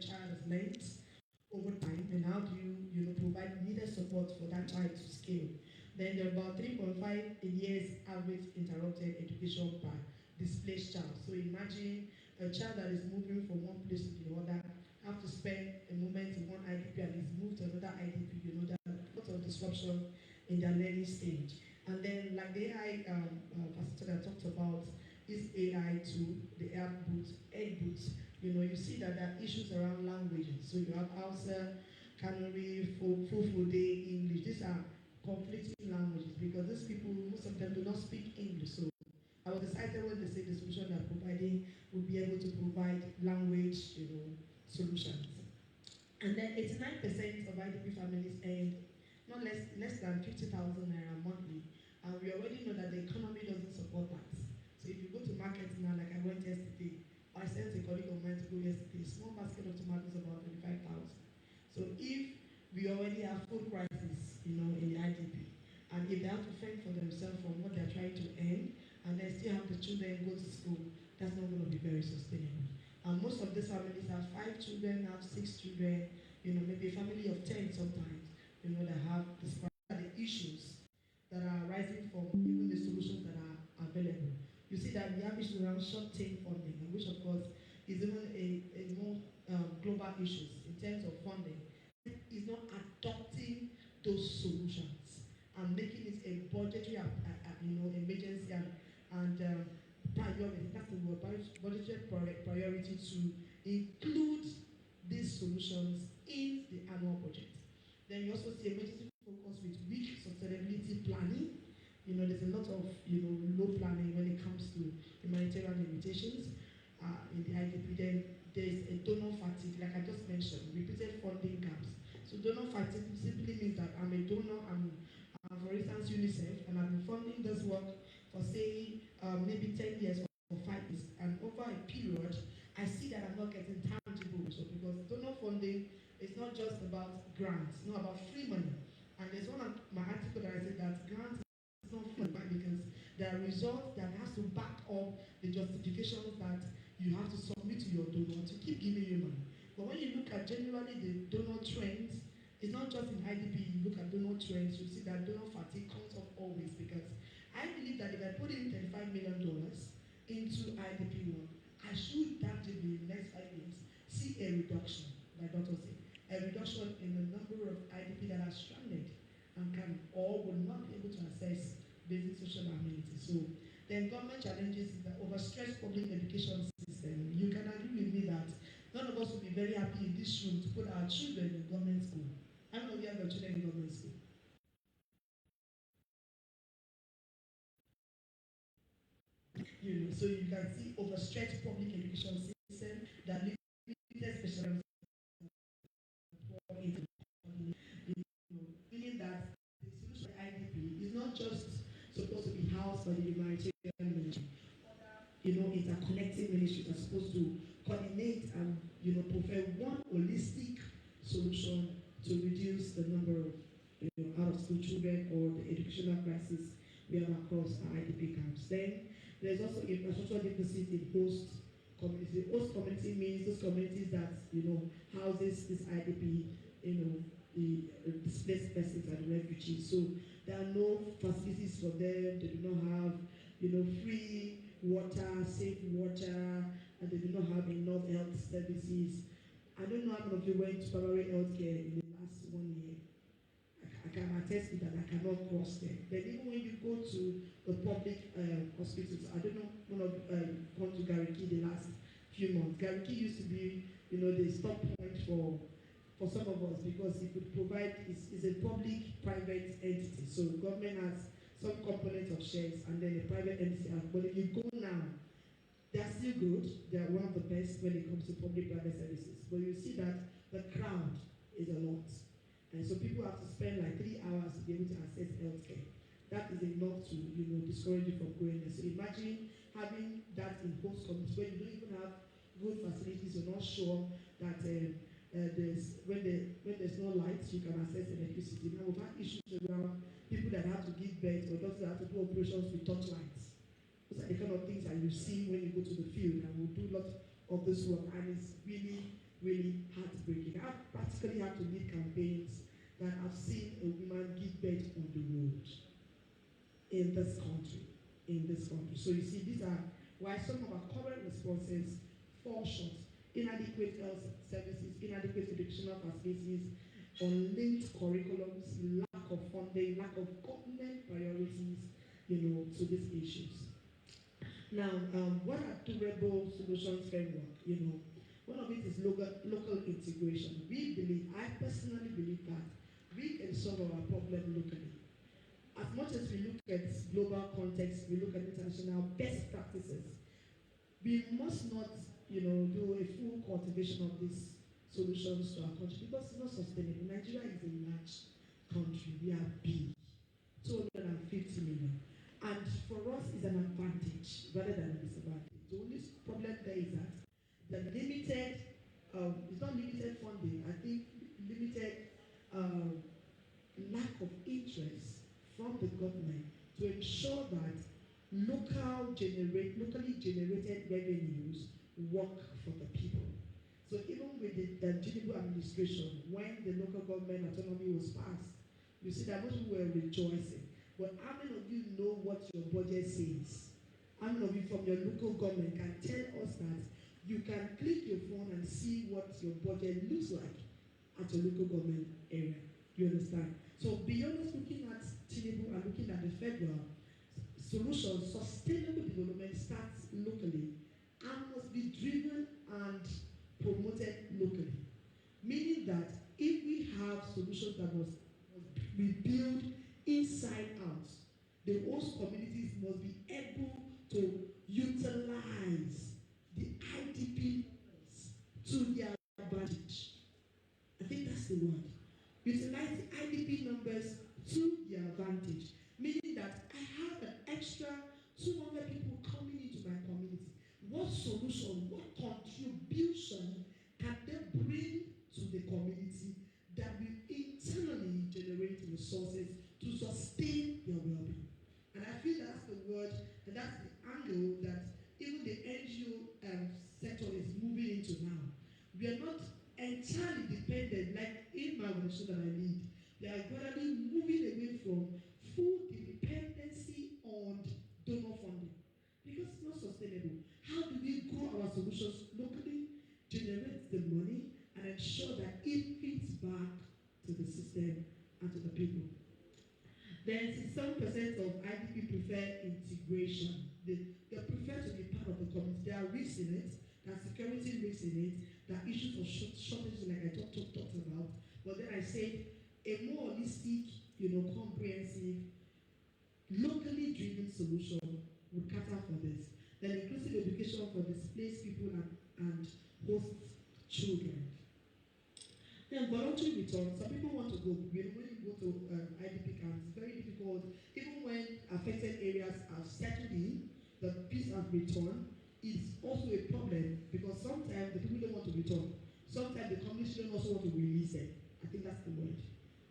child has learned over time, and how do you provide needed support for that child to scale. Then there are about 3.5 years average interrupted education per displaced child. So imagine a child that is moving from one place to the other, have to spend a moment in one IDP and is moved to another IDP. There are lots of disruption in their learning stage. And then, like the AI facilitator talked about, this AI tool, the air boots, ed boots, you see that there are issues around languages. So you have Hausa, Kanuri, Fufude, English. These are conflicting languages because these people, most of them do not speak English. So I was excited when they say the solution they're providing will be able to provide language, solutions. And then 89% of IDP families earn not less than 50,000 naira monthly. And we already know that the economy doesn't support that. So if you go to market now, like I went yesterday, I sent a colleague of mine to go yesterday, a small basket of tomatoes about 25,000. So if we already have food crisis, in the IDP, and if they have to fend for themselves from what they're trying to earn, and they still have the children go to school, that's not going to be very sustainable. And most of these families have 5 children, have 6 children, maybe a family of 10 sometimes, that have the issues that are arising from even the solutions that are available. You see that we have issues around short-term funding, which of course is even a more global issues in terms of funding. Is not adopting those solutions and making it a budgetary, emergency and priority. That's the word, budgetary priority to include these solutions in the annual budget. Then you also see emergency focus with weak sustainability planning. There's a lot of low planning when it comes to humanitarian limitations in the IDP. Then there's a donor fatigue, like I just mentioned, repeated funding gaps. So donor fatigue simply means that I'm a donor, I'm for instance UNICEF, and I've been funding this work for say maybe 10 years or 5 years, and over a period, I see that I'm not getting tangible. So because donor funding is not just about grants, it's not about free money. And there's one of my article that I said that grants is not free money because there are results that has to back up the justifications that you have to submit to your donor to keep giving you money. But when you look at generally the donor trends, it's not just in IDP, you look at donor trends, you see that donor fatigue comes up always because I believe that if I put in $35 million into IDP work, I should tangibly in the next 5 years see a reduction, like Dr. said, a reduction in the number of IDP that are stranded and can or will not be able to access basic social amenities. So then government challenges is the overstressed public education system. You can agree with me that none of us will be very happy in this room to put our children in government school. I don't know if you have your children in government school. So you can see overstretched public education system that limited specialization, meaning that the solution to IDP is not just supposed to be housed by the humanitarian ministry. Interconnecting ministries are supposed to coordinate and provide one holistic solution to reduce the number of out of school children or the educational crisis we have across our IDP camps. Then there's also infrastructure deficit in host communities. Host community means those communities that houses this IDP, the displaced persons and refugees. So there are no facilities for them. They do not have free water, safe water, and they do not have enough health services. I don't know how many of you went to primary health care in the last 1 year. I can attest to that. I cannot cross them. But even when you go to the public hospitals, I don't know one of gone to Gariki the last few months. Gariki used to be, the stop point for some of us because it could provide is a public-private entity. So government has some components of shares and then a private entity. But if you go now, they are still good. They are one of the best when it comes to public-private services. But you see that the crowd is a lot. And so people have to spend like 3 hours to be able to access healthcare. That is enough to, discourage you from going there. So imagine having that in host communities where you don't even have good facilities. You're not sure that when there's no lights, you can access electricity. Now we've had issues around people that have to give birth or doctors that have to do operations with torchlights. Those are the kind of things that you see when you go to the field, and we do a lot of this work, and it's really really heartbreaking. I've practically had to lead campaigns that I've seen a woman give birth on the road in this country. In this country. So you see, these are why some of our current responses fall short. Inadequate health services, inadequate educational facilities, unlinked curriculums, lack of funding, lack of government priorities, to these issues. Now, what are durable solutions framework? One of it is local integration. I personally believe that we can solve our problem locally. As much as we look at global context, we look at international best practices, we must not, do a full cultivation of these solutions to our country because it's not sustainable. Nigeria is a large country. We are big, 250 million. And for us, it's an advantage rather than a disadvantage. The only problem there is that the limited, it's not limited funding, I think limited lack of interest from the government to ensure that locally generated revenues work for the people. So even with the Tinubu administration, when the local government autonomy was passed, you see that most people were rejoicing. But how many of you know what your budget says? How many of you from your local government can tell us that you can click your phone and see what your budget looks like at your local government area? You understand? So beyond us looking at Tinubu and looking at the federal solutions, sustainable development starts locally and must be driven and promoted locally. Meaning that if we have solutions that must be built inside out, the host communities must be able to utilize the IDP to their advantage. I think that's the word. Utilize the IDP numbers to their advantage. Meaning that I have an extra 200 people coming into my community. What solution, what contribution can they bring to the community that will internally generate resources to sustain their well-being? And I feel that's the word, and that's the angle that even the NGO sector is moving into now. We are not entirely dependent, like in my organization that I lead. They are gradually moving away from full dependency on donor funding because it's not sustainable. How do we grow our solutions locally, generate the money, and ensure that it feeds back to the system and to the people? Then 67% of IDP prefer integration. They prefer to be part of the community. There are risks in it. There are security risks in it. There are issues of shortages like I talked about. But then I said a more holistic, comprehensive, locally driven solution would cater for this. Then inclusive education for displaced people and host children. Then voluntary return. Some people want to go. When you go to IDP camps, it's very difficult. Even when affected areas are settled in, the peace and return is also a problem because sometimes the people don't want to return. Sometimes the community don't also want to release them. I think that's the word.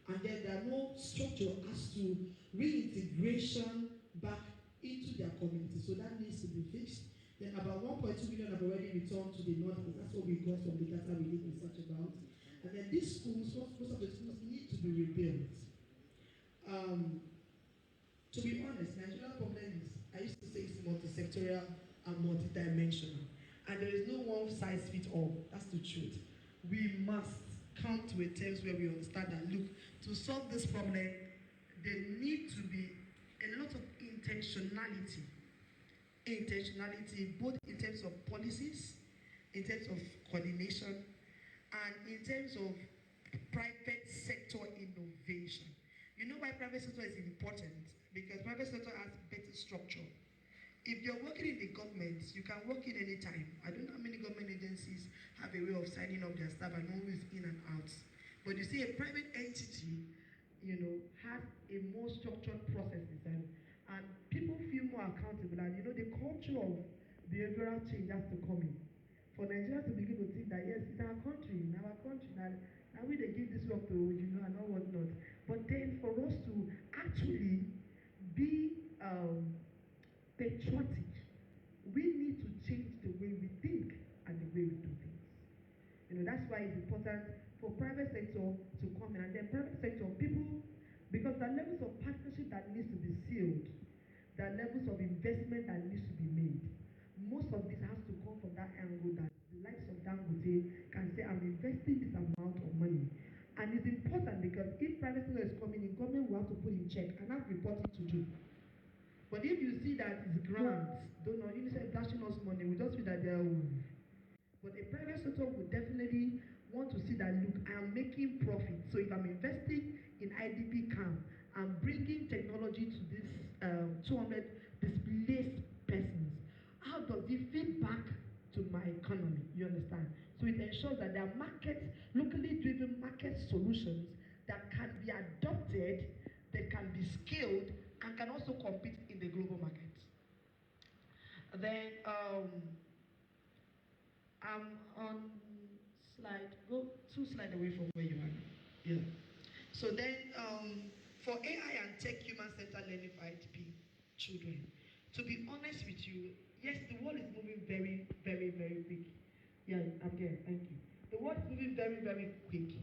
And then there are no structure as to reintegration back into their community. So that needs to be fixed. Then about 1.2 million have already returned to the northeast. That's what we got from the data we did research about. And then these schools, most of the schools need to be rebuilt. To be honest, Nigerian problem is, I used to say it's multi-sectorial and multi-dimensional. And there is no one size fits all. That's the truth. We must come to a terms where we understand that, look, to solve this problem, there need to be a lot of intentionality. Intentionality, both in terms of policies, in terms of coordination, and in terms of private sector innovation. You know why private sector is important? Because private sector has better structure. If you're working in the government, you can work in any time. I don't know how many government agencies have a way of signing up their staff and know who is in and out. But you see, a private entity, has a more structured processes and people feel more accountable. And the culture of behavioral change has to come in. For Nigeria to begin to think that yes, it's our country, now we they give this work to and all whatnot. But then for us to actually be patriotic, we need to change the way we think and the way we do things. that's why it's important for private sector to come in, and then private sector people, because the levels of partnership that needs to be sealed, the levels of investment that needs to be made, most of this has to come from that angle that the likes of Dangote can say, I'm investing this amount of money. And it's important because if private sector is coming in, government will have to put in check and have reporting to do. But if you see that it's grants, don't know, UNICEF dashing us money, we just feel that they are. But a private sector would definitely want to see that, look, I am making profit. So if I'm investing in IDP camp, I'm bringing technology to this 200 displaced persons. How does it feed back to my economy? You understand? So it ensures that there are market, locally driven market solutions that can be adopted, that can be scaled, and can also compete in the global market. Then I'm on slide, go 2 slides away from where you are. Yeah. So then for AI and tech human-centered learning for IDP children, to be honest with you, yes, the world is moving very, very, very quick. Yeah, I'm here, thank you. The world is moving very, very quick.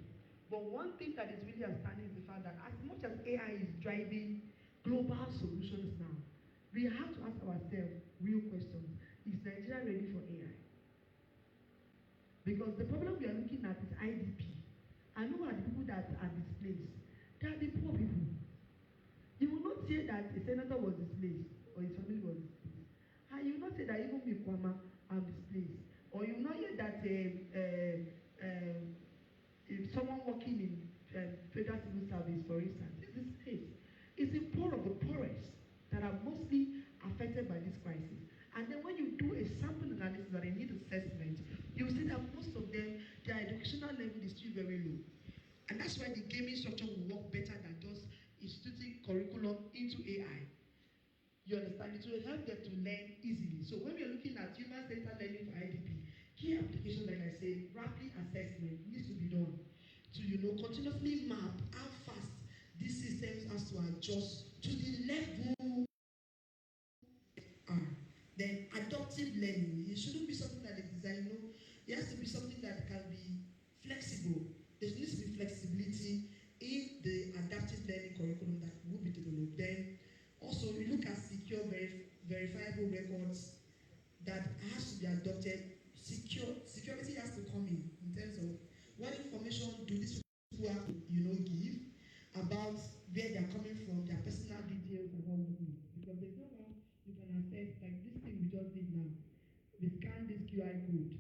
But one thing that is really outstanding is the fact that as much as AI is driving global solutions now, we have to ask ourselves real questions. Is Nigeria ready for AI? Because the problem we are looking at is IDP. And who are the people that are displaced? They are the poor people. You will not say that a senator was displaced or his family was displaced. And you will not say that even Mikwama are displaced. Or you will not hear that if someone working in federal civil service, for instance, is displaced. It's the poor of the poorest that are mostly affected by this crisis. And then when you do a sample analysis and a need assessment, you see that most of them, their educational level is still very low. And that's why the gaming structure will work better than just instituting curriculum into AI. You understand? It will help them to learn easily. So when we are looking at human-centered learning for IDP, key application, like I said, rapid assessment needs to be done to continuously map how fast these systems has to adjust to the level. Then adaptive learning, it shouldn't be something that is designed, it has to be something that can be flexible. There needs to be flexibility in the adaptive learning curriculum that will be developed. Then also we look at secure verifiable records that has to be adopted. Security has to come in terms of what information do these people have to give about where they are coming from, their personal details and all of it. Because there's no how you can assess, like this thing we just did now. We scan this QR code.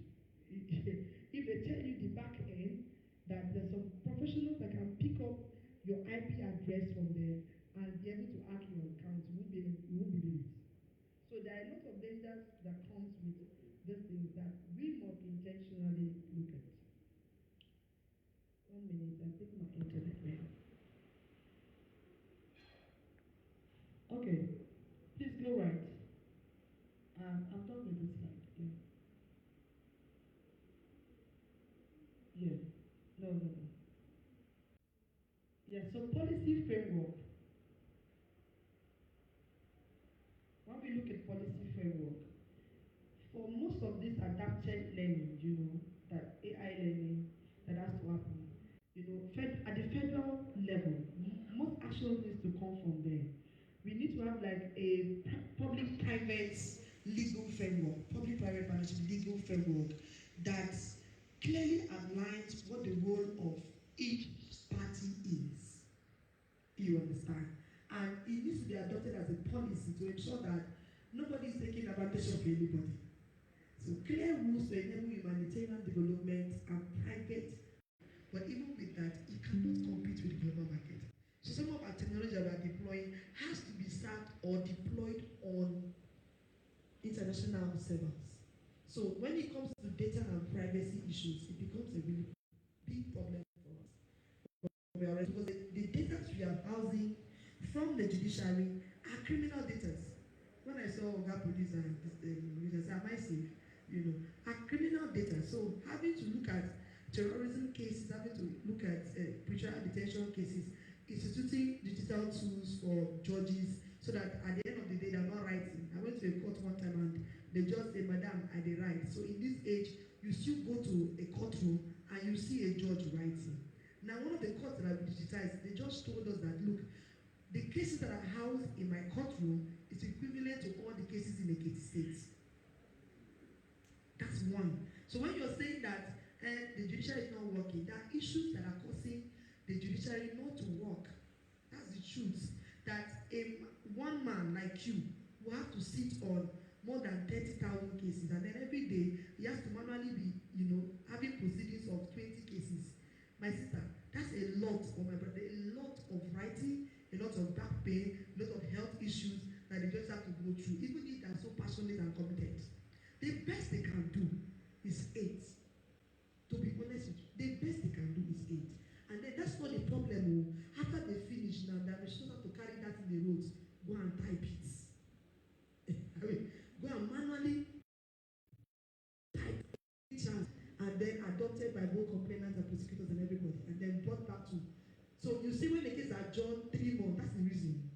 If they tell you the back end that there's some professionals that can pick up your IP address from there and be able to hack your account, you won't believe it. So there are a lot of dangers that comes with these things that we must intentionally look at. 1 minute, I think my internet went. Okay, please go right. I'm done with this slide. Yeah. No. Yeah, so policy framework. When we look at policy framework, for most of this adapted learning, that AI learning that has to happen, at the federal level, most action needs to come from there. We need to have like a public-private legal framework, public-private partnership legal framework that clearly aligns what the role of each party is. You understand? And it needs to be adopted as a policy to ensure that nobody is taking advantage of anybody. So clear rules to enable humanitarian development and private, but even with that, it cannot compete with the global market. So some of our technology that we are deploying has to be served or deployed on international servers. So when it comes to data and privacy issues, it becomes a really big problem for us. Because the data we are housing from the judiciary are criminal data. When I saw Oga Police and I said, am I safe? Are criminal data. So having to look at terrorism cases, having to look at pretrial detention cases, instituting digital tools for judges so that at the end of the day they're not writing. I went to a court one time and they just said, Madam, I did write. So in this age, you still go to a courtroom and you see a judge writing. Now, one of the courts that have been digitized, they just told us that, look, the cases that are housed in my courtroom is equivalent to all the cases in Ekiti State. That's one. So when you're saying that the judiciary is not working, there are issues that are causing the judiciary not to work. That's the truth. That one man like you will have to sit on more than 30,000 cases, and then every day he has to manually be, having proceedings of 20 cases. My sister, that's a lot, or my brother, a lot of writing, a lot of back pain, a lot of health issues that they just have to go through, even if they are so passionate and committed. The best they can do is 8. To be honest with you, the best they can do is 8. And then that's not the problem. After they finish now, they should have to carry that in the roads, go and type it. I mean, go and manually type it and then adopted by both complainants and prosecutors and everybody, and then brought back to. So you see, when the case are adjourned 3 months, that's the reason.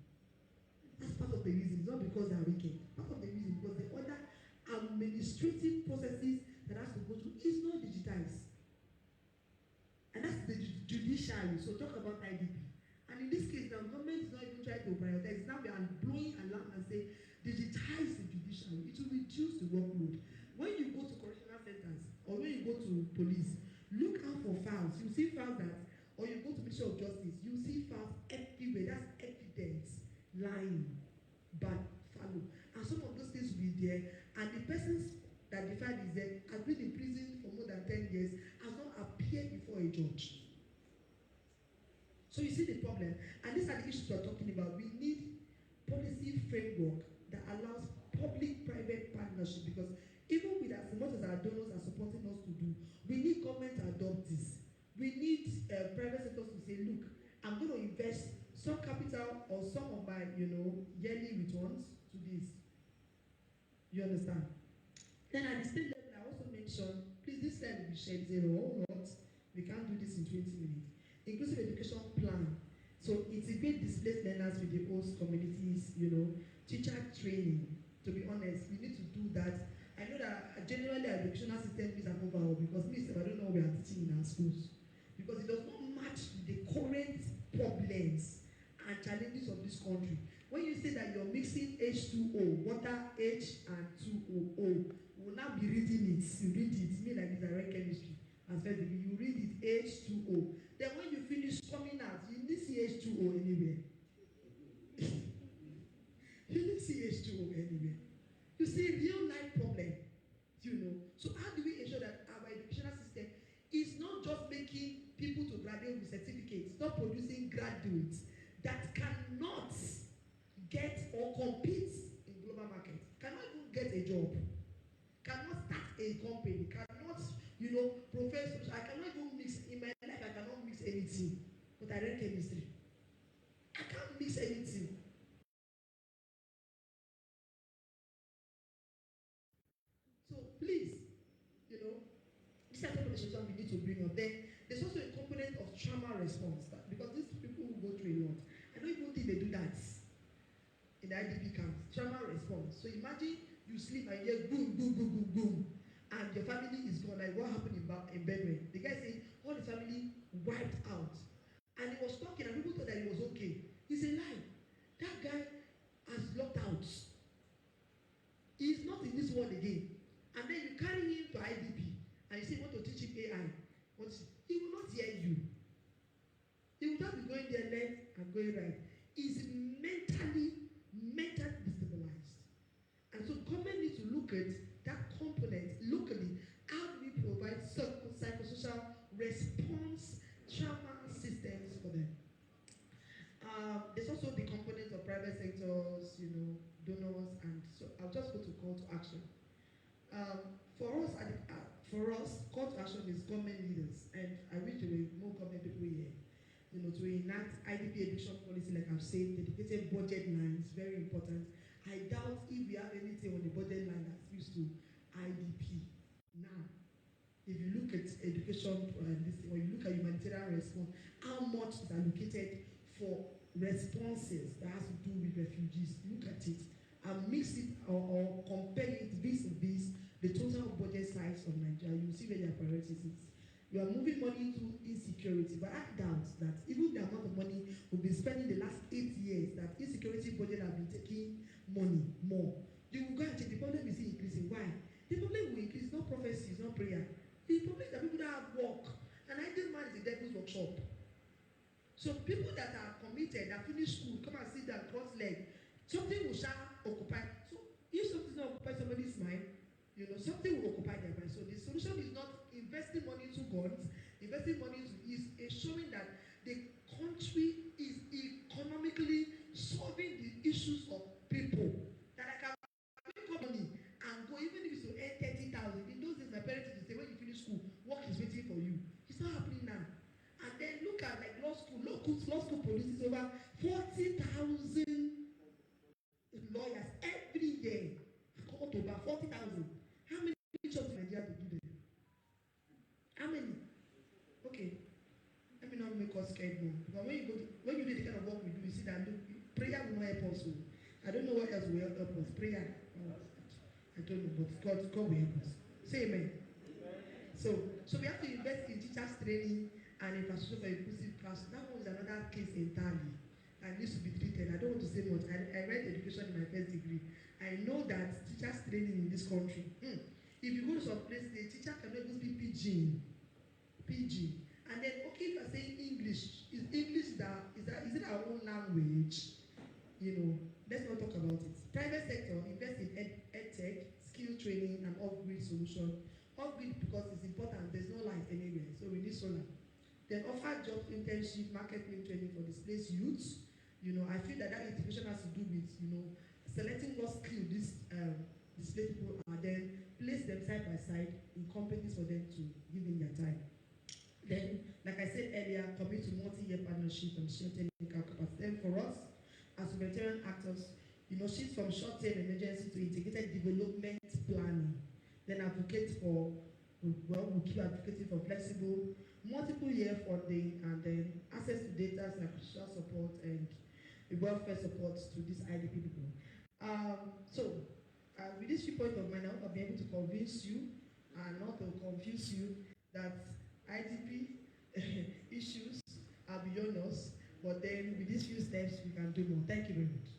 That's part of the reason. It's not because they are wicked. Part of the reason, because the other administrative processes that has to go through is not digitized. And that's the judiciary. So talk about IDP. And in this case, the government is not even trying to prioritize. Now we are blowing alarm and say, digitize the judiciary. It will reduce the workload. When you go to correctional centers or when you go to police, look out for files. You see files that, or you go to Ministry of Justice, you see files everywhere. That's evidence lying, but fallow. And some of those things will be there. And the persons that defied his death has been in prison for more than 10 years, has not appeared before a judge. So you see the problem. And these are the issues we're talking about. We need policy framework that allows public-private partnership, because even with as much as our donors are supporting us to do, we need government to adopt this. We need private sectors to say, look, I'm going to invest some capital or some of my, yearly returns to this. You understand? Then at the state level, I also mentioned, please, this slide will be shared 0 or not. We can't do this in 20 minutes. Inclusive education plan. So integrate displaced learners with the host communities, teacher training. To be honest, we need to do that. I know that generally our educational system is an overhaul, because I don't know what we are teaching in our schools. Because it does not match the current problems and challenges of this country. When you say that you're mixing H2O, water, H and 2O, we will now be reading it. You read it, me like this, I read chemistry. As first degree, you read it, H2O. Then when you finish coming out, you didn't see H2O anywhere. You didn't see H2O anywhere. You see real life problem, So how do we ensure that our educational system is not just making people to graduate with certificates, not producing graduates that cannot get or compete in global market, cannot even get a job, cannot start a company, cannot, profess. I cannot even mix, in my life I cannot mix anything, but I read chemistry. I can't mix anything. So please, this type of conversation we need to bring up. Then there's also a component of trauma response, because these people who go through a lot, I don't even think they do that in the IDP camps. Trauma response. So imagine you sleep and you hear boom, boom, boom, boom, boom, and your family is gone. Like what happened in Bedouin? The guy said all his family wiped out, and he was talking, and people thought that he was okay. It's a lie. That guy has locked out. He's not in this world again. And then you carry him to IDP, and you say you want to teach him AI. He will not hear you. He will not be going there left and going right. He's mentally destabilized. And so government needs to look at that component locally. How do we provide psychosocial response trauma systems for them? There's also the component of private sectors, donors, and so I'll just go to call to action. For us, call to action is government leaders, and I wish there were more government people here. To enact IDP education policy, like I've said, dedicated budget lines, very important. I doubt if we have anything on the budget line that's used to IDP. Now, if you look at education, or you look at humanitarian response, how much is allocated for responses that has to do with refugees? Look at it and mix it or compare it vis-a-vis the total budget size of Nigeria. You see where their priorities is. You are moving money into insecurity, but I doubt that even the amount of money we've been spending the last 8 years, that insecurity budget have been taking money more. You will go and check, the problem is increasing. Why? The problem will increase, not prophecy, it's not prayer. The problem is that people that have work, and idle man is the devil's workshop. So people that are committed, that finish school, come and sit down, cross leg, something will shall occupy. So if something does not occupy somebody's mind, you know, something will occupy their mind. So the solution is not investing money into guns, investing money into is ensuring that the country is economically solving the issues of people. That I can pick up money and go, even if it's to earn 30,000. In those days, my parents used to say, when you finish school, work is waiting for you. It's not happening now. And then look at like law school produces over 40,000 lawyers every year. Called over 40,000. How many jobs in Nigeria to do them? How many? Okay. Let me not make us scared more. Because when you do the kind of work we do, you see that look, prayer will not help us. So I don't know what else will help us. Prayer. I don't know, but God will help us. Say amen. So we have to invest in teachers training and infrastructure for inclusive class. That one is another case entirely and needs to be treated. I don't want to say much. I read education in my first degree. I know that teachers training in this country, if you go to some place, the teacher cannot even speak pidgin. And then, okay, if you're saying English, is it our own language? You know, let's not talk about it. Private sector, invest in ed-tech, skill training, and off-grid solution. Off-grid because it's important. There's no light anywhere, so we need solar. Then offer job internship, marketing training for displaced youths. You know, I feel that integration has to do with, you know, selecting what skill these displaced people are, then place them side by side in companies for them to give in their time. Then, like I said earlier, commit to multi-year partnership and shared technical capacity. Then for us, as humanitarian actors, you know, shift from short-term emergency to integrated development planning. Then advocate for, well, we'll keep advocating for flexible, multiple-year funding, and then access to data, social support, and welfare support to these IDP people. With this viewpoint of mine, I hope I'll be able to convince you and not to confuse you that IDP issues are beyond us, but then with these few steps, we can do more. Thank you very much.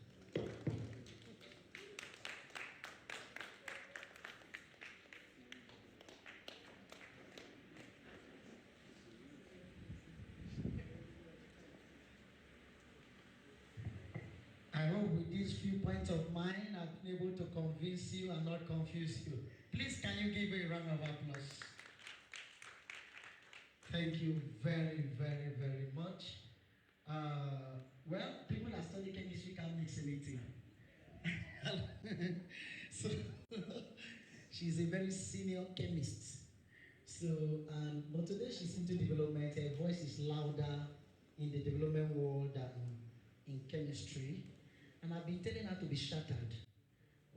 I hope with these few points of mine, I've been able to convince you and not confuse you. Please, can you give a round of applause? Thank you very, very, very much. Well, people that study chemistry can't mix anything. So, she's a very senior chemist. So, but today she's into development. Her voice is louder in the development world than in chemistry. And I've been telling her to be shattered.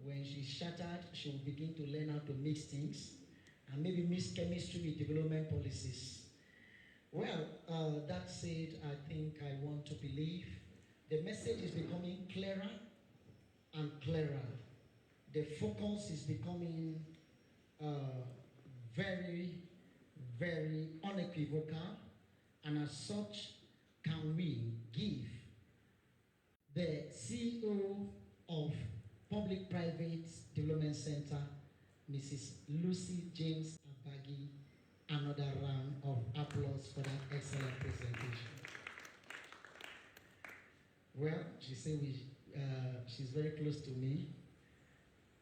When she's shattered, she will begin to learn how to mix things and maybe mix chemistry with development policies. Well, that said, I think I want to believe the message is becoming clearer and clearer. The focus is becoming very, very unequivocal, and as such, can we give the CEO of Public-Private Development Center, Mrs. Lucy James Abagi, another round of applause for that excellent presentation. Well, she said she's very close to me.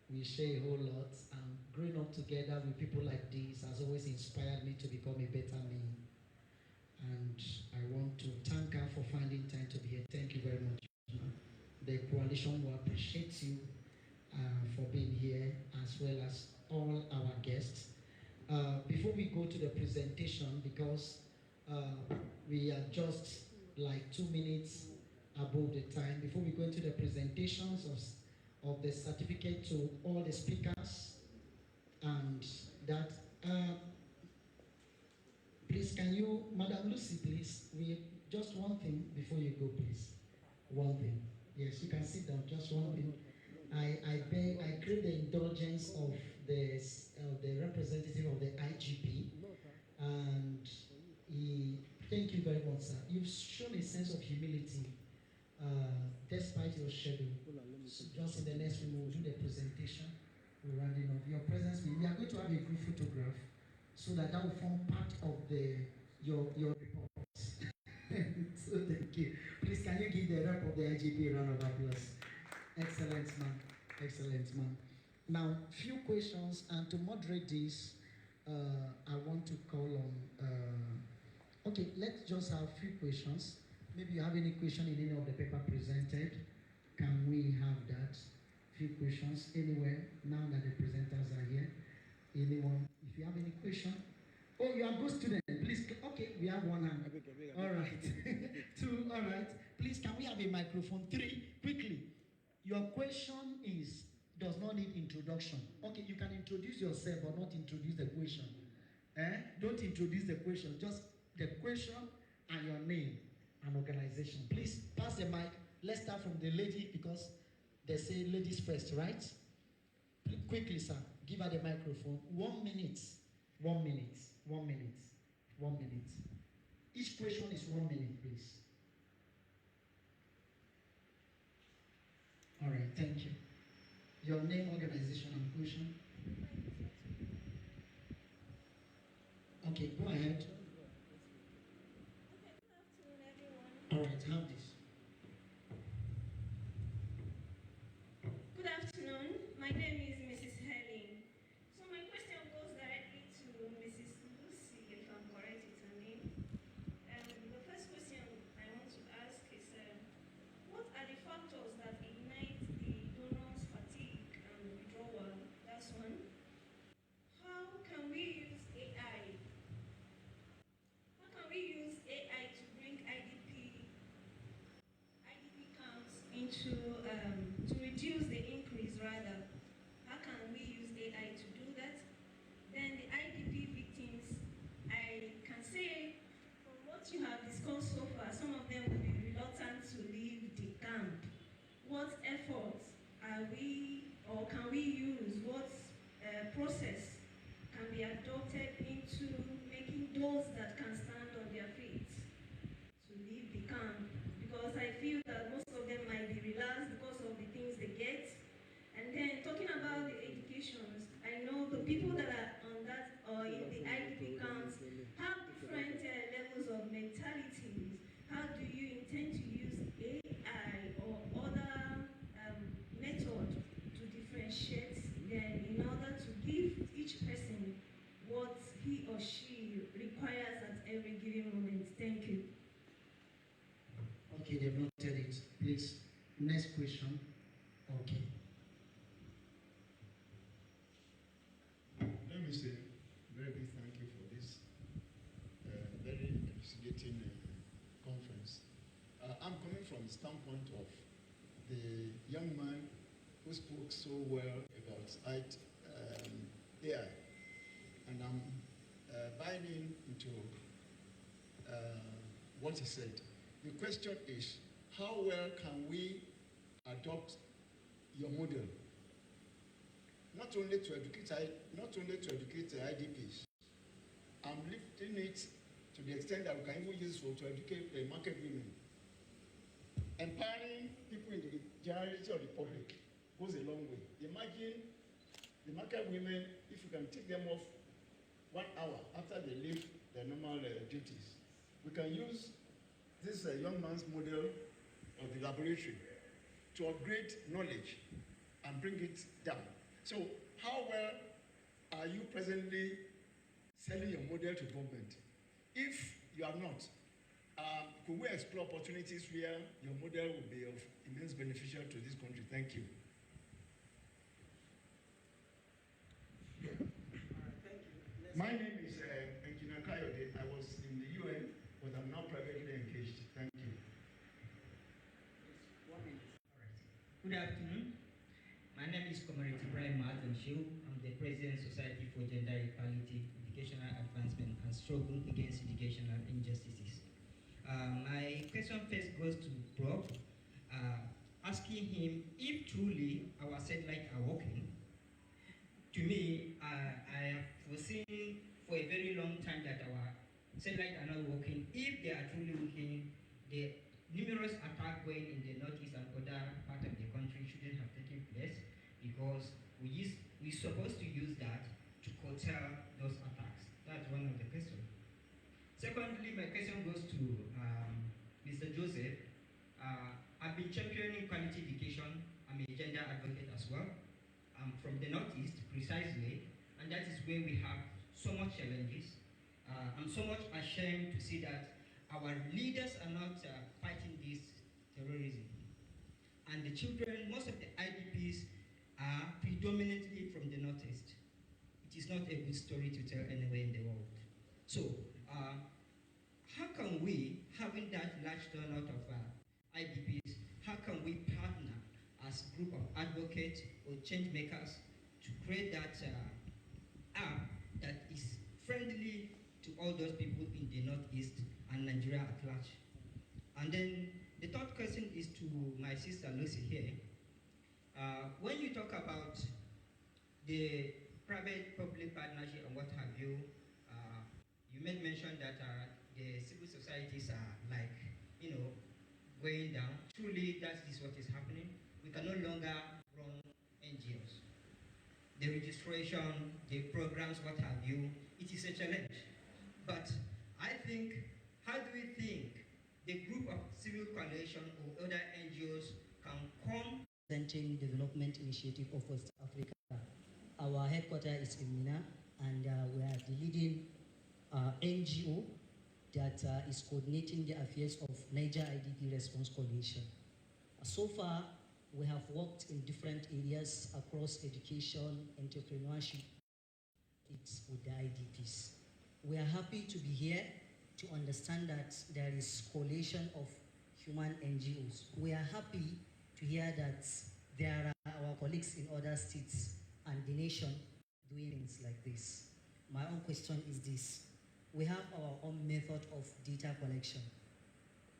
We share a whole lot, and growing up together with people like this has always inspired me to become a better me. And I want to thank her for finding time to be here. Thank you very much. The coalition will appreciate you for being here, as well as all our guests. Before we go to the presentation, because we are just like 2 minutes above the time, before we go into the presentations of the certificate to all the speakers, and that, please, can you, Madam Lucy, please, just one thing before you go, please. One thing. Yes, you can sit down, just one thing. I crave the indulgence of the representative of the IGP And thank you very much, sir. You've shown a sense of humility despite your schedule. So just in the next room, we'll do the presentation. We're rounding up. Your presence, we are going to have a group photograph so that will form part of your report. So thank you. Please, can you give the rep of the IGP a round of applause? Excellent, ma'am. Excellent, ma'am. Now, few questions, and to moderate this, I want to call on. Okay, let's just have a few questions. Maybe you have any question in any of the paper presented. Can we have that? Few questions anywhere now that the presenters are here. Anyone? If you have any question. Oh, you are a good student. Please, okay, we have one hand. All right. Two, all right. Please, can we have a microphone? Three, quickly. Your question does not need introduction. Okay, you can introduce yourself but not introduce the question. Don't introduce the question, just the question and your name and organization. Please pass the mic. Let's start from the lady because they say ladies first, right? Quickly, sir. Give her the microphone. 1 minute. 1 minute. 1 minute. 1 minute. Each question is 1 minute, please. All right, thank you. Your name, organization, and question. Okay, go ahead. Okay, good afternoon, everyone. All right, have this. Good afternoon. My name is Mrs. Helen. So my question goes directly to Mrs. Lucy, if I'm correct with her name. The first question I want to ask is, what are the factors that ignite the donors' fatigue and withdrawal? That's one. How can we use AI? How can we use AI to bring IDP counts into to reduce the increase rather? How can we use AI to do that? Then the IDP victims, I can say from what you have discussed so far, some of them will be reluctant to leave the camp. What efforts are we or can we use? What process can be adopted into making those that can stand on their feet to leave the camp? Because I feel that most of them might be relaxed because of the things they get. And then talking about the educations, I know the people that are on that or in the IDP camps have different levels of mentalities. How do you intend to use AI or other method to differentiate them in order to give each person what he or she requires at every given moment? Thank you. Okay, they've noted it. Please, next question. Okay. Let me say very big thank you for this very elucidating conference. I'm coming from the standpoint of the young man who spoke so well about AI, and I'm buying into what he said. The question is, how well can we adopt your model? Not only to educate the IDPs, I'm lifting it to the extent that we can even use it to educate the market women. Empowering people in the generality of the public goes a long way. Imagine the market women, if you can take them off 1 hour after they leave their normal duties. We can use this young man's model of the laboratory to upgrade knowledge and bring it down. So how well are you presently selling your model to government? If you are not, could we explore opportunities where your model will be of immense beneficial to this country? Thank you. Thank you. My name is Engineer Kayode. I was in the UN, but I'm now privately engaged. Thank you. Good afternoon. My name is Comrade Ibrahim Martin Shiu. I'm the President of Society for Gender Equality, Educational Advancement and Struggle Against Educational Injustices. My question first goes to Prof, asking him if truly our satellites are working. To me, I have foreseen for a very long time that our Satellite are not working. If they are truly working, the numerous attacks going in the northeast and other part of the country shouldn't have taken place because we're supposed to use that to curtail those attacks. That's one of the questions. Secondly, my question goes to Mr. Joseph. I've been championing quality education. I'm a gender advocate as well. I'm from the Northeast, precisely, and that is where we have so much challenges. I'm so much ashamed to see that our leaders are not fighting this terrorism. And the children, most of the IDPs are predominantly from the Northeast. It is not a good story to tell anywhere in the world. So, how can we, having that large turnout of IDPs, how can we partner as a group of advocates or change makers to create that app that is friendly to all those people in the Northeast and Nigeria at large? And then the third question is to my sister Lucy here. When you talk about the private-public partnership and what have you, you made mention that the civil societies are like, going down. Truly, that is what is happening. We can no longer run NGOs. The registration, the programs, what have you, it is a challenge. But I think, how do we think the group of civil coalition or other NGOs can come? Presenting Development Initiative of West Africa. Our headquarters is in Mina, and we are the leading NGO that is coordinating the affairs of Niger IDP Response Coalition. So far, we have worked in different areas across education, entrepreneurship, it's with the IDPs. We are happy to be here to understand that there is coalition of human NGOs. We are happy to hear that there are our colleagues in other states and the nation doing things like this. My own question is this. We have our own method of data collection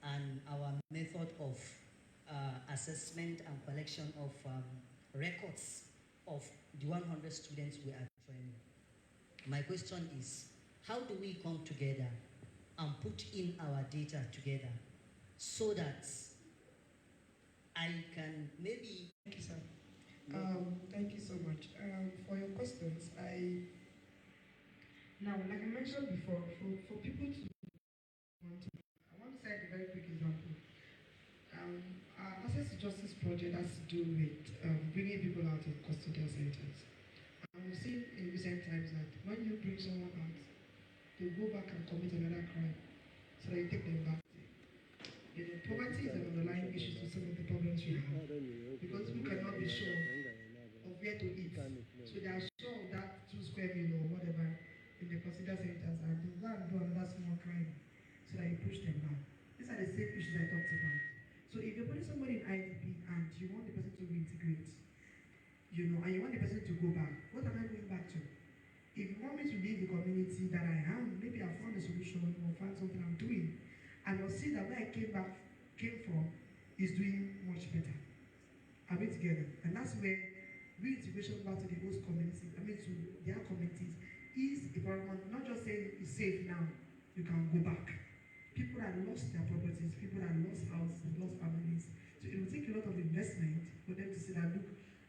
and our method of assessment and collection of records of the 100 students we are training. My question is, how do we come together and put in our data together so that I can maybe... Thank you, sir. Thank you so much. For your questions, now, like I mentioned before, for people to I want to cite a very quick example. Our Access to Justice project has to do with bringing people out of custodial centers. And we've seen in recent times that when you bring someone out, they go back and commit another crime, so that you take them back. Poverty is an underlying issue to some of the problems we have, because we cannot be sure of where to eat. So they are sure of that 2 square meal or whatever in the consider centers, and they go and do another small crime so that you push them back. These are the same issues I talked about. So if you're putting somebody in IDP and you want the person to reintegrate, and you want the person to go back, what am I going back to? If you want me to leave the community that I am, maybe I found a solution or found something I'm doing, I must see that where I came from is doing much better. Are we together? And that's where reintegration back to the host community, to their communities, is a problem. Not just saying it's safe now, you can go back. People that lost their properties, people that lost houses, lost families. So it will take a lot of investment for them to say that, look,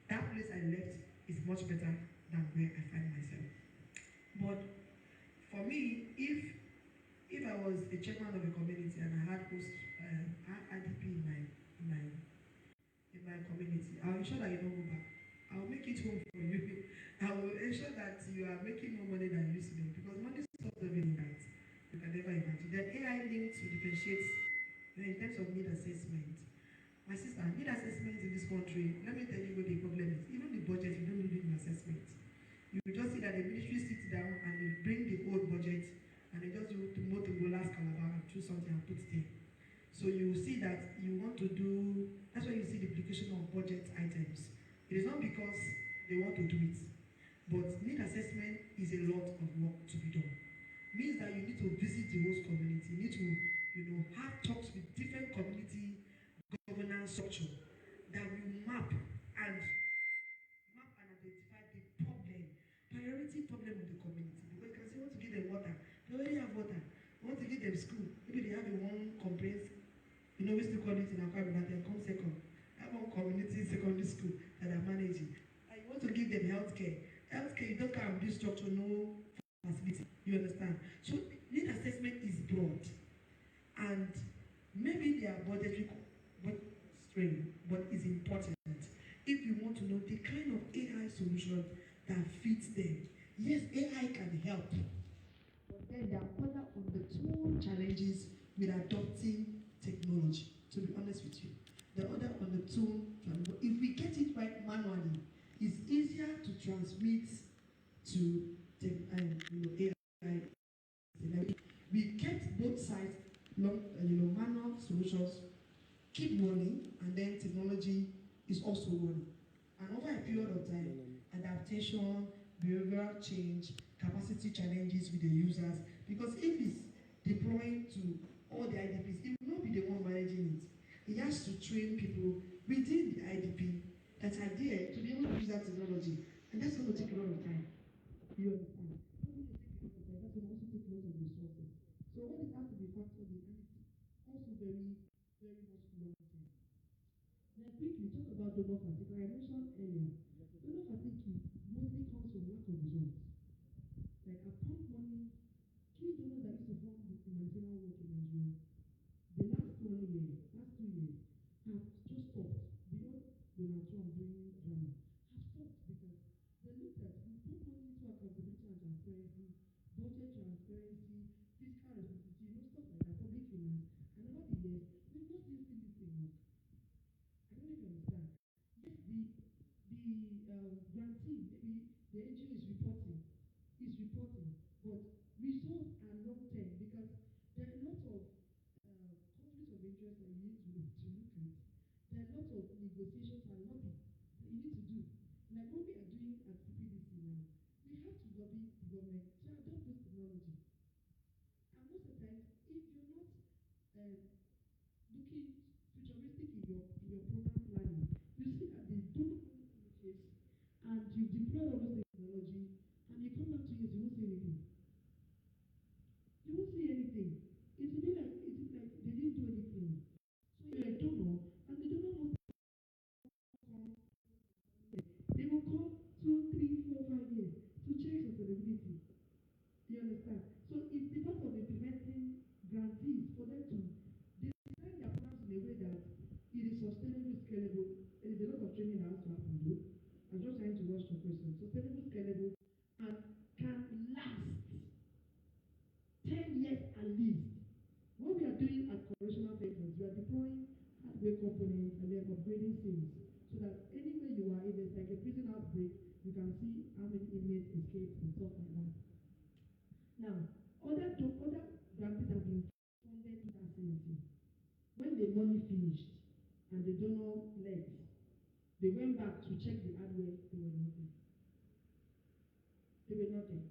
that place I left is much better than where I find myself. But for me, if I was a chairman of a community and I had host IDP in my community, I'll ensure that you don't go back. I'll make it home for you. I will ensure that you are making more money than you used to make, because money stops everything that you can never imagine. Then AI needs to differentiate in terms of need assessment. My sister, need assessment in this country, let me tell you what the problem is. Even the budget, you don't need an assessment. You will just see that the ministry sits down and they bring the old budget and they just do to last Calabar and choose something and put there. So you will see that you want to do, that's why you see the duplication of budget items. It is not because they want to do it, but need assessment is a lot of work to be done. Means that you need to visit the host community, you need to, have talks with different community governance structure that will map and identify the priority problem of the community. Because you can say, want to give them water, they already have water. the school, maybe they have a one comprehensive, you know, we still call it in Akwa Ibom, they come second. I have one community secondary school that I'm managing. And you want to give them healthcare. Healthcare, you don't come this structure, no facility. You understand? So need assessment is broad. And maybe they are budgetary strain, but it's important. If you want to know the kind of AI solution that fits them, yes, AI can help. But then there are other on the two challenges with adopting technology, to be honest with you. The other on the two, if we get it right manually, it's easier to transmit to AI. We kept both sides, manual solutions keep running, and then technology is also running. And over a period of time, adaptation, behavioral change, capacity challenges with the users, because if it's deploying to all the IDPs, it will not be the one managing it. He has to train people within the IDP that are there to be able to use that technology. And that's going to take a lot of time. You understand? That's going to also take a lot of resources. So all this has to be factored in, and it's also very, very much long term. Then quickly talk about donor fatigue. Like I mentioned earlier, donor fatigue mostly comes from lack of results. Like I pump money, key donors that used to form the humanitarian work in Nigeria, the last 2 years have just stopped. Beyond Donald Trump doing drama, have stopped because they looked at we put money into accountability and transparency, budget transparency, fiscal responsibility, stuff like that, public finance, and over the years, we've not still seen this thing work. I don't know if you understand. Yes, the grantee, maybe the NGO is reporting, but results are long term because there are a lot of conflicts of interest that you need to look at. There are lots of negotiations and lobby that you need to do. Like what we are doing at PPDC now, we have to lobby the government to adopt this technology. And most of the time, if you're not looking futuristic in your program planning, you see that they don't initiate and you deploy all those technology and you come back 2 years, you won't see anything. You won't see anything. It will be like they didn't do anything. So you're a donor, and the donor must come. They will come 2, 3, 4, 5 years to check sustainability. You understand? So it's the part of implementing grantees for them to design their plans in a way that it is sustainable, scalable. There is a lot of training that has to happen though. I'm just trying to rush the question. Sustainable, scalable, and can last 10 years at least. What we are doing at correctional centers, we are deploying hardware components and we are upgrading things so that anywhere you are, if there's like a prison outbreak, you can see how many inmates escaped and stuff like that. Now, other grantees have been funded to that same thing. When the money finished and the donor left, they went back to check the hardware, they were not there. They were not there.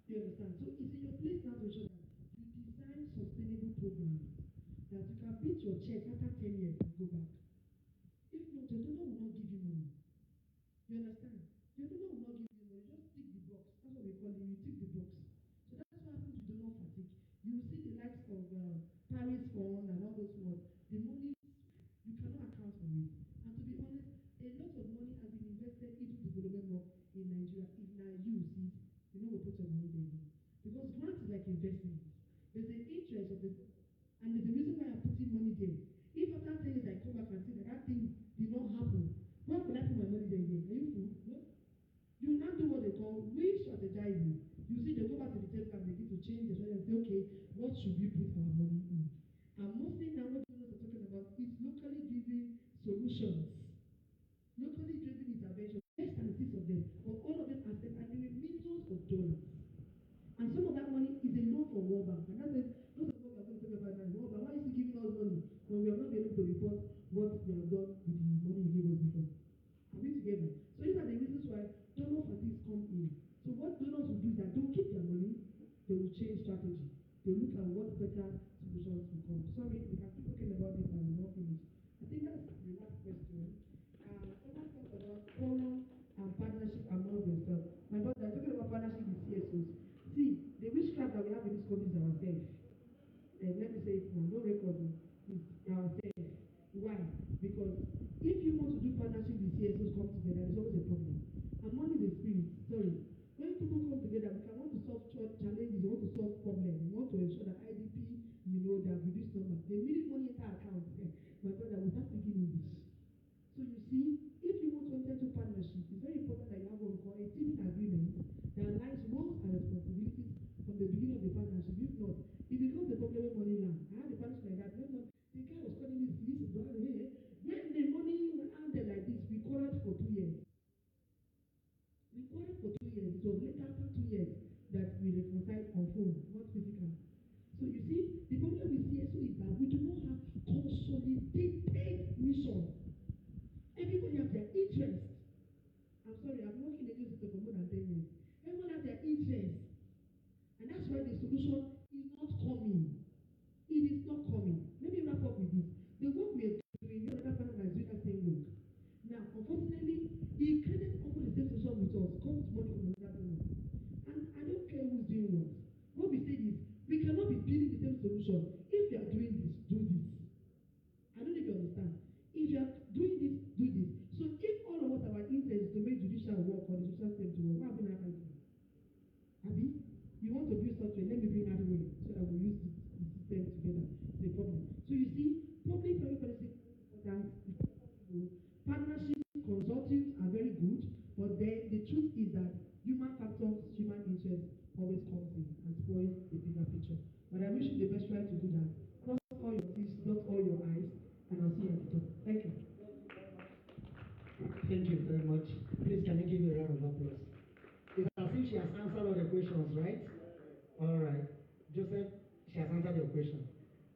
You understand? So it's in your place now to ensure that you design sustainable programs that you can beat your check after 10 years and go back. If not, your donor will not give you money. You understand? Your donor will not give you money. Just tick the box. That's what we call it. You tick the box. So that's what happens with donor fatigue. You will see the likes of Paris Fund and all those ones. The money, you cannot account for it. And to be honest, a lot of money has been invested into development work in Nigeria. If now you see it, you know we'll put your money there again. Because grant is like investment. There's an interest of the, and there's a reason why I'm putting money there. If after 10 years I come back and say that thing did not happen, where will I put my money there again? Are you fool? No? You now do what they call re-strategizing. You see, they go back to the table and begin to change the strategy and say, okay, what should we put our money in? And mostly now what we are talking about is locally driven solutions. Locally driven intervention. Less than 6 of them, but all of them are spent and they were millions of dollars. And some of that money is a loan from World Bank. And that's it. Those of what we are going to talk about now. World Bank, why is he giving us money when we are not able to report what we have done with the money he gave us before? Are we together? So these are the reasons why donor fatigues come in. So what donors will do is that don't keep their money, they will change strategy. They look at what better solutions will come. Sorry, we can keep talking about this and we're not finished. I think that's the last question. Someone talked about forum and partnership among themselves. My brother, talking about partnership with CSOs. See, the witchcraft that we have in this country is ourselves. let me say it now, no recording, is ourselves. Why? Because if you want to do partnership with CSOs come together, there's always a problem. And money is a spirit, sorry. When people come together, we can want to solve challenges, we want to solve problems, we want to ensure that IDP, that reduce numbers. The minute money enter account, my brother will start speaking English. So you see, if you want to enter into partnership, it's very important that you have what we call a teaming agreement that aligns roles and responsibilities from the beginning of the partnership. If not, it becomes a problem when money land. I had a partnership like that. The guy was calling me this, when the money landed like this, we quarreled for 2 years. We quarreled for 2 years. It was later after 2 years that we reconciled on phone, not physical. So you see, the problem with CSO is that we do not have consolidated mission. Everybody has their interest. I'm sorry, I've been working in agency for more than 10 years. Everyone has their interest. And that's why the solution is not coming. It is not coming. Let me wrap up with this. The work we are doing, you know, that partner is doing that same work. Now, unfortunately, he created often the same solution with us, comes money from another donor. And I don't care who's doing what. What we said is, we cannot be building the same solution. If you are doing this, do this. I don't know if you understand. If you are doing this, do this. So if all of us have our interest to make judicial work or the social system to work, what have been fighting? Abi, you want to build software, let me bring hardware so that we use the system together. The problem. So you see, public-private partnership partnership consultants are very good, but then the truth is that human factors, human interest always comes in and spoils the bigger picture. But I wish you the best try to do that. Cross all your T's, dot all your I's, and I'll see you at the top. Thank you. Thank you very much. Please, can you give me a round of applause? It's as if she has answered all the questions, right? All right. Joseph, she has answered your question.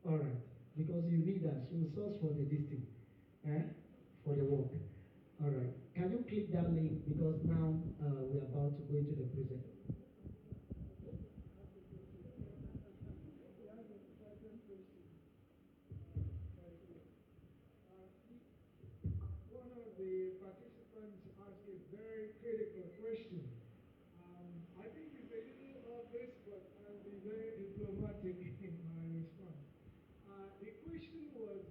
All right. Because you need that. She will source for the distance, for the work. All right. Can you click that link? Because now we're about to go into the present. One of the participants asked a very critical question. I think it's a little obvious, but I'll be very diplomatic in my response. The question was,